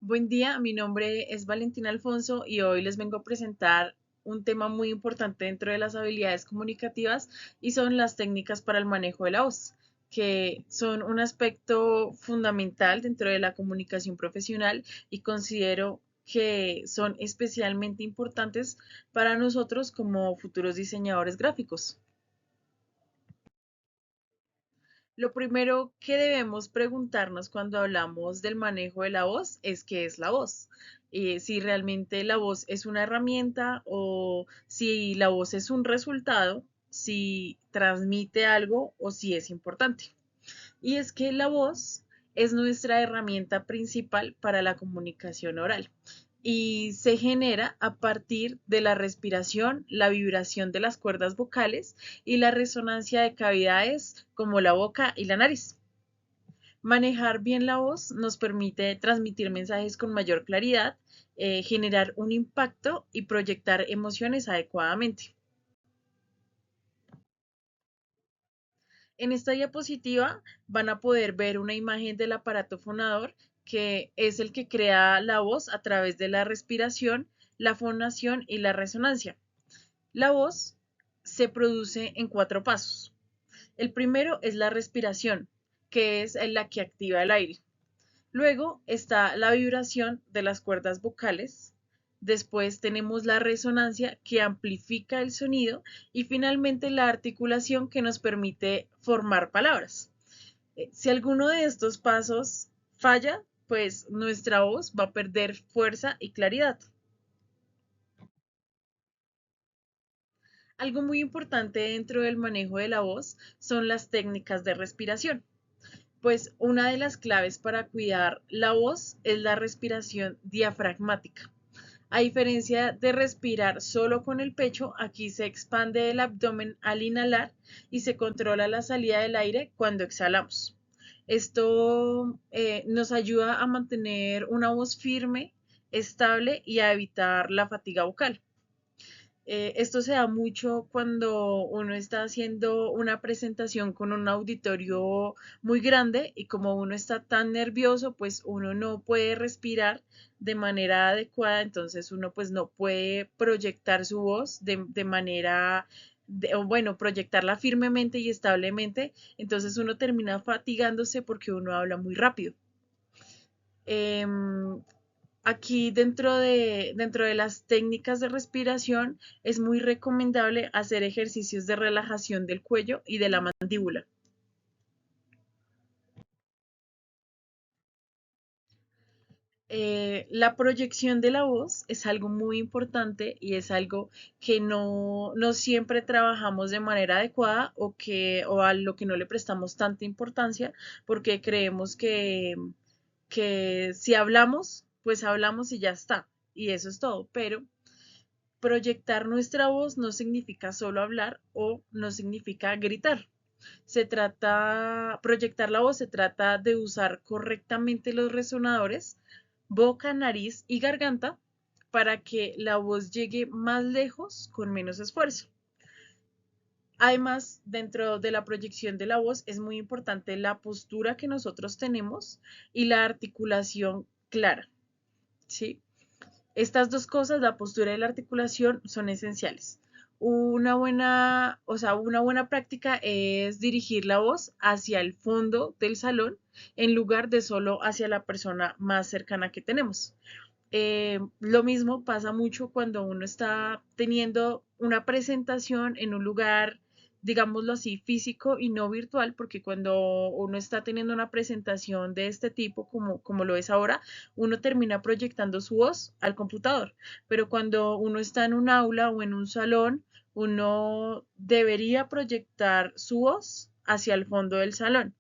Buen día, mi nombre es Valentina Alfonso y hoy les vengo a presentar un tema muy importante dentro de las habilidades comunicativas y son las técnicas para el manejo de la voz, que son un aspecto fundamental dentro de la comunicación profesional y considero que son especialmente importantes para nosotros como futuros diseñadores gráficos. Lo primero que debemos preguntarnos cuando hablamos del manejo de la voz es qué es la voz. Si realmente la voz es una herramienta o si la voz es un resultado, si transmite algo o si es importante. Y es que la voz es nuestra herramienta principal para la comunicación oral y se genera a partir de la respiración, la vibración de las cuerdas vocales y la resonancia de cavidades como la boca y la nariz. Manejar bien la voz nos permite transmitir mensajes con mayor claridad, generar un impacto y proyectar emociones adecuadamente. En esta diapositiva van a poder ver una imagen del aparato fonador que es el que crea la voz a través de la respiración, la fonación y la resonancia. La voz se produce en cuatro pasos. El primero es la respiración, que es la que activa el aire. Luego está la vibración de las cuerdas vocales. Después tenemos la resonancia que amplifica el sonido y finalmente la articulación que nos permite formar palabras. Si alguno de estos pasos falla, pues nuestra voz va a perder fuerza y claridad. Algo muy importante dentro del manejo de la voz son las técnicas de respiración. Pues una de las claves para cuidar la voz es la respiración diafragmática. A diferencia de respirar solo con el pecho, aquí se expande el abdomen al inhalar y se controla la salida del aire cuando exhalamos. Esto nos ayuda a mantener una voz firme, estable y a evitar la fatiga vocal. Esto se da mucho cuando uno está haciendo una presentación con un auditorio muy grande y como uno está tan nervioso, pues uno no puede respirar de manera adecuada, entonces uno pues no puede proyectar su voz de manera, o bueno, proyectarla firmemente y establemente, entonces uno termina fatigándose porque uno habla muy rápido. Em, Aquí dentro de las técnicas de respiración es muy recomendable hacer ejercicios de relajación del cuello y de la mandíbula. La proyección de la voz es algo muy importante y es algo que no siempre trabajamos de manera adecuada o a lo que no le prestamos tanta importancia porque creemos que si hablamos, pues hablamos y ya está. Y eso es todo. Pero proyectar nuestra voz no significa solo hablar o no significa gritar. Proyectar la voz se trata de usar correctamente los resonadores, boca, nariz y garganta para que la voz llegue más lejos con menos esfuerzo. Además, dentro de la proyección de la voz es muy importante la postura que nosotros tenemos y la articulación clara, ¿sí? Estas dos cosas, la postura y la articulación, son esenciales. Una buena práctica es dirigir la voz hacia el fondo del salón en lugar de solo hacia la persona más cercana que tenemos. Lo mismo pasa mucho cuando uno está teniendo una presentación en un lugar, digámoslo así, físico y no virtual, porque cuando uno está teniendo una presentación de este tipo, como lo es ahora, uno termina proyectando su voz al computador, pero cuando uno está en un aula o en un salón, uno debería proyectar su voz hacia el fondo del salón.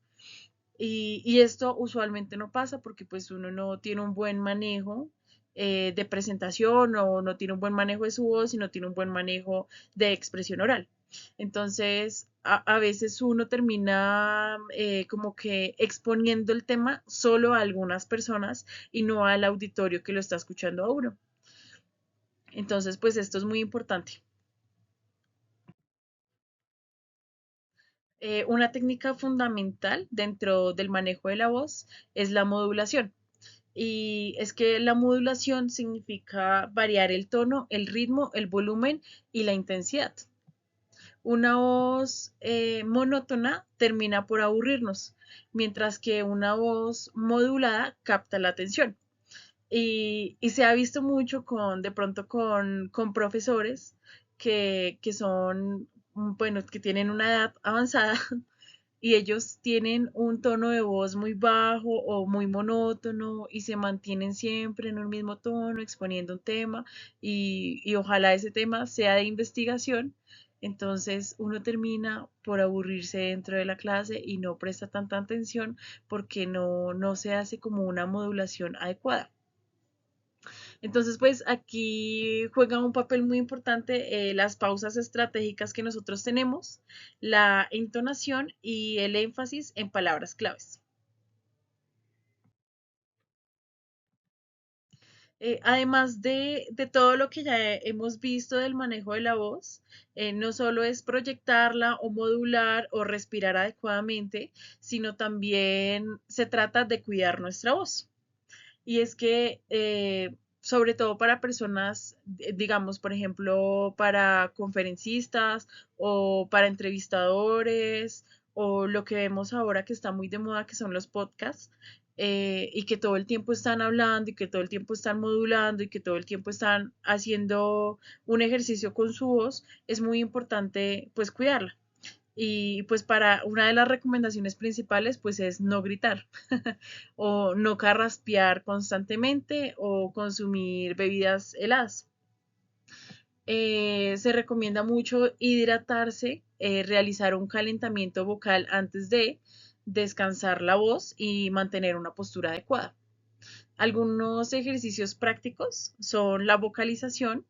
Y esto usualmente no pasa porque pues uno no tiene un buen manejo de presentación o no tiene un buen manejo de su voz y no tiene un buen manejo de expresión oral. Entonces, a veces uno termina como que exponiendo el tema solo a algunas personas y no al auditorio que lo está escuchando a uno. Entonces, pues esto es muy importante. Una técnica fundamental dentro del manejo de la voz es la modulación. Y es que la modulación significa variar el tono, el ritmo, el volumen y la intensidad. Una voz monótona termina por aburrirnos, mientras que una voz modulada capta la atención. Y se ha visto mucho de pronto con profesores que son, bueno, que tienen una edad avanzada y ellos tienen un tono de voz muy bajo o muy monótono y se mantienen siempre en un mismo tono exponiendo un tema y ojalá ese tema sea de investigación. Entonces uno termina por aburrirse dentro de la clase y no presta tanta atención porque no se hace como una modulación adecuada. Entonces, pues aquí juega un papel muy importante las pausas estratégicas que nosotros tenemos, la entonación y el énfasis en palabras claves. Además de todo lo que ya hemos visto del manejo de la voz, no solo es proyectarla o modular o respirar adecuadamente, sino también se trata de cuidar nuestra voz. Y es que, sobre todo para personas, digamos, por ejemplo, para conferencistas o para entrevistadores o lo que vemos ahora que está muy de moda, que son los podcasts, y que todo el tiempo están hablando y que todo el tiempo están modulando y que todo el tiempo están haciendo un ejercicio con su voz, es muy importante pues cuidarla. Y pues para una de las recomendaciones principales pues es no gritar o no carraspear constantemente o consumir bebidas heladas. Se recomienda mucho hidratarse, realizar un calentamiento vocal antes de descansar la voz y mantener una postura adecuada. Algunos ejercicios prácticos son la vocalización,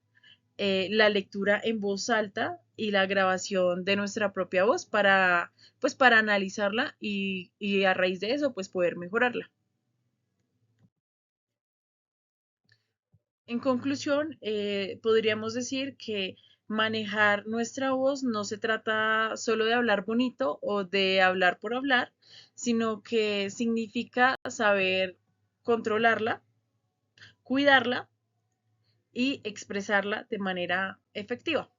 la lectura en voz alta y la grabación de nuestra propia voz pues, para analizarla y a raíz de eso, pues poder mejorarla. En conclusión, podríamos decir que manejar nuestra voz no se trata solo de hablar bonito o de hablar por hablar, sino que significa saber controlarla, cuidarla y expresarla de manera efectiva.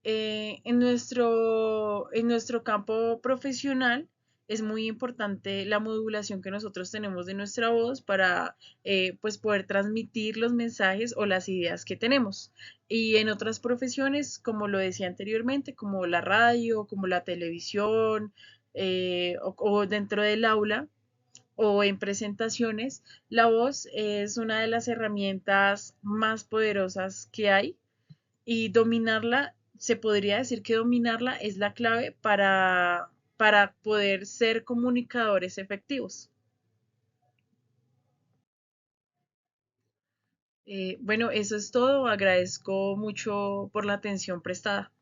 En nuestro campo profesional es muy importante la modulación que nosotros tenemos de nuestra voz para pues poder transmitir los mensajes o las ideas que tenemos. Y en otras profesiones, como lo decía anteriormente, como la radio, como la televisión o dentro del aula o en presentaciones, la voz es una de las herramientas más poderosas que hay y dominarla, se podría decir que dominarla es la clave para poder ser comunicadores efectivos. Bueno, eso es todo. Agradezco mucho por la atención prestada.